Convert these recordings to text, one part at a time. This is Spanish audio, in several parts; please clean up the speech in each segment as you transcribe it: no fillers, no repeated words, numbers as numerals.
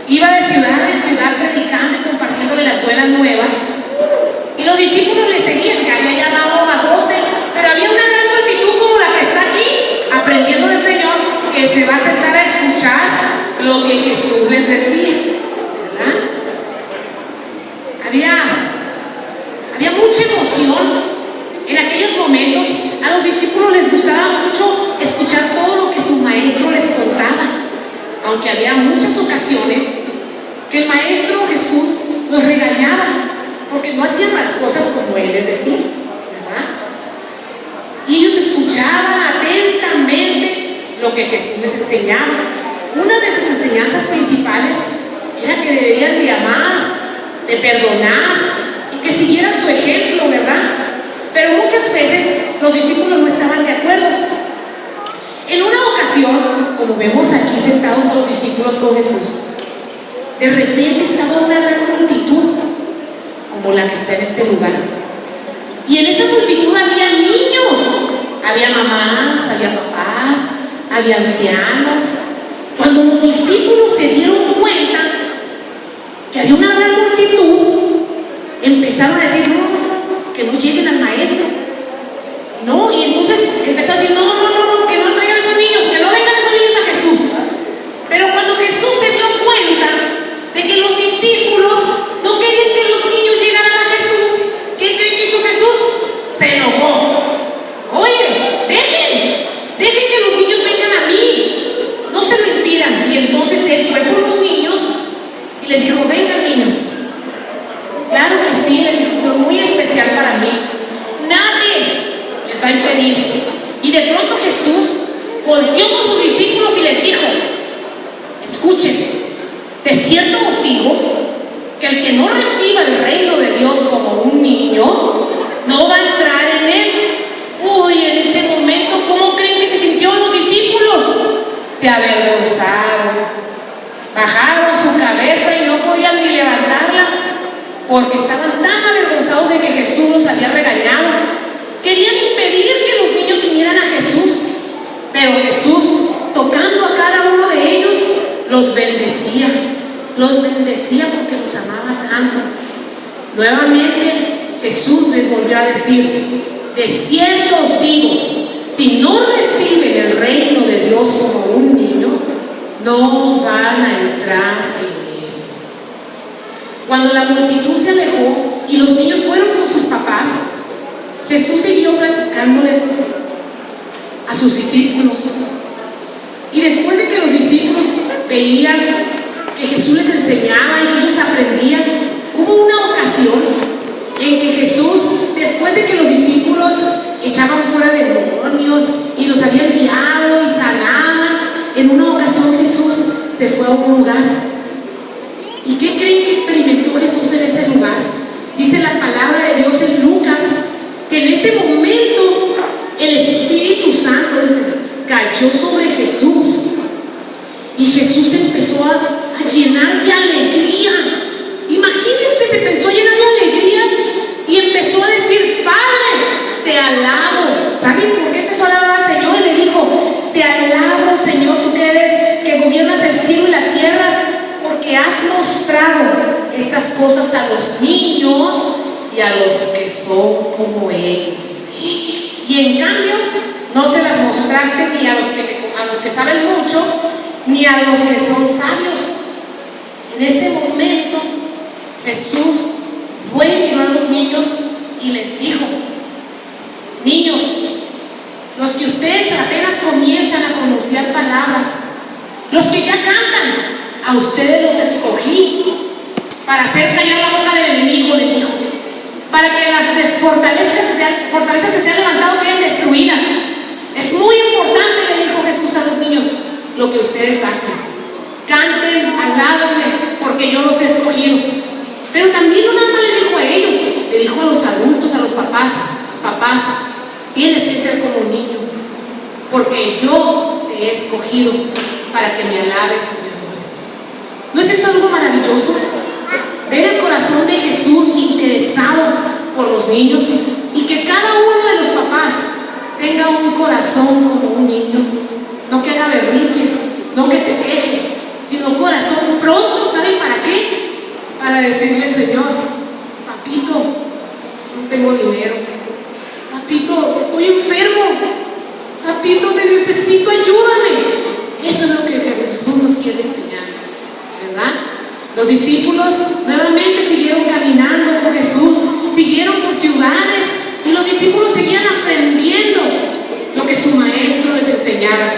iba de ciudad en ciudad predicando y compartiéndole las buenas nuevas. Y los discípulos le seguían, que había llamado a 12, pero había una gran multitud como la que está aquí, aprendiendo del Señor, que se va a sentar a escuchar lo que Jesús les decía, ¿verdad? Había mucha emoción en aquellos momentos. A los discípulos les gustaba mucho escuchar todo lo que su maestro les contaba, aunque había muchas ocasiones que el maestro Jesús los regañaba porque no hacían las cosas como él les decía, ¿verdad? Y ellos escuchaban atentamente lo que Jesús les enseñaba. Una de sus enseñanzas principales era que deberían de amar, de perdonar y que siguieran su ejemplo, ¿verdad? Pero muchas veces los discípulos no estaban de acuerdo. En una ocasión, como vemos aquí sentados a los discípulos con Jesús, de repente estaba una gran multitud, como la que está en este lugar. Y en esa multitud había niños, había mamás, había papás, había ancianos. Cuando los discípulos se dieron cuenta que había una gran multitud, empezaron a decir, no, que no lleguen al maestro. No, y entonces empezó a decir, no, que no traigan a esos niños, que no vengan esos niños a Jesús. Pero cuando Jesús se dio cuenta de que los discípulos no querían que los niños llegaran a Jesús, ¿qué creen que hizo Jesús? Se enojó. Oye, dejen que los niños vengan a mí, no se lo impidan. Y entonces él fue por los niños y les dijo, vengan niños. Claro que sí, les dijo, son muy especial para mí. Nadie les va a impedir. Y de pronto Jesús volteó con sus discípulos y les dijo, escuchen, de cierto os digo que el que no reciba el reino de Dios como un niño, no va a entrar en él. Uy, en ese momento, ¿cómo creen que se sintieron los discípulos? Se avergonzaron, bajaron su cabeza y no podían ni levantarla, porque estaban tan avergonzados de que Jesús los había regañado. Querían impedir que los niños vinieran a Jesús, pero Jesús, tocando a cada uno de ellos, los bendecía porque los amaba tanto. Nuevamente Jesús les volvió a decir, de cierto os digo, si no reciben el reino de Dios como un niño, no van a entrar en él. Cuando la multitud se alejó y los niños fueron con sus papás, Jesús siguió platicándoles a sus discípulos. Y después de que los discípulos veían que Jesús les enseñaba y que ellos aprendían, hubo una ocasión en que Jesús, después de que los discípulos echaban fuera demonios y los había enviado y sanaban, en una ocasión Jesús se fue a un lugar. ¿Y qué creen que experimentó Jesús en ese lugar? Dice la palabra de Dios en Lucas que en ese momento el Espíritu Santo, dice, cayó sobre Jesús y Jesús empezó a llenar de alegría. Imagínense, se empezó a llenar de alegría y empezó a decir, Padre, te alabo. ¿Saben por qué empezó a alabar al Señor? Y le dijo, te alabo, Señor, tú que gobiernas el cielo y la tierra, porque has mostrado estas cosas a los niños y a los que son como ellos. Y en cambio no se las mostraste ni a los que saben mucho, ni a los que son sabios. En ese momento Jesús fue y miró a los niños y les dijo, niños, los que ustedes apenas comienzan a pronunciar palabras, los que ya cantan, a ustedes los escogí para hacer callar la boca del enemigo, les dijo, para que las fortalezas que se han levantado queden destruidas. Es muy importante, le dijo Jesús a los niños, lo que ustedes hacen. Canten, alábenme, porque yo los he escogido. Pero también no nada más le dijo a ellos, le dijo a los adultos, a los papás, tienes que ser como un niño, porque yo te he escogido para que me alabes y me adores. ¿No es esto algo maravilloso? Ver el corazón de Jesús interesado por los niños y que cada uno de los papás tenga un corazón como un niño, no que haga berrinches, no que se queje, sino decirle, Señor, papito, no tengo dinero. Papito, estoy enfermo. Papito, te necesito, ayúdame. Eso es lo que Jesús nos quiere enseñar, ¿verdad? Los discípulos nuevamente siguieron caminando con Jesús, siguieron por ciudades y los discípulos seguían aprendiendo lo que su maestro les enseñaba.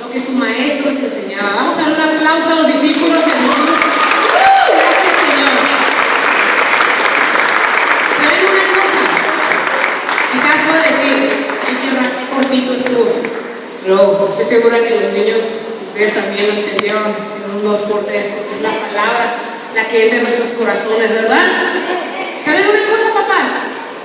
Lo que su maestro les enseñaba. Vamos a dar un aplauso a los discípulos. Gracias, Señor. ¿Saben una cosa? Quizás puedo decir, ay, qué cortito estuvo. Pero estoy segura que los niños, ustedes también lo entendieron en un 2x3, porque es la palabra la que entra en nuestros corazones, ¿verdad? ¿Saben una cosa, papás?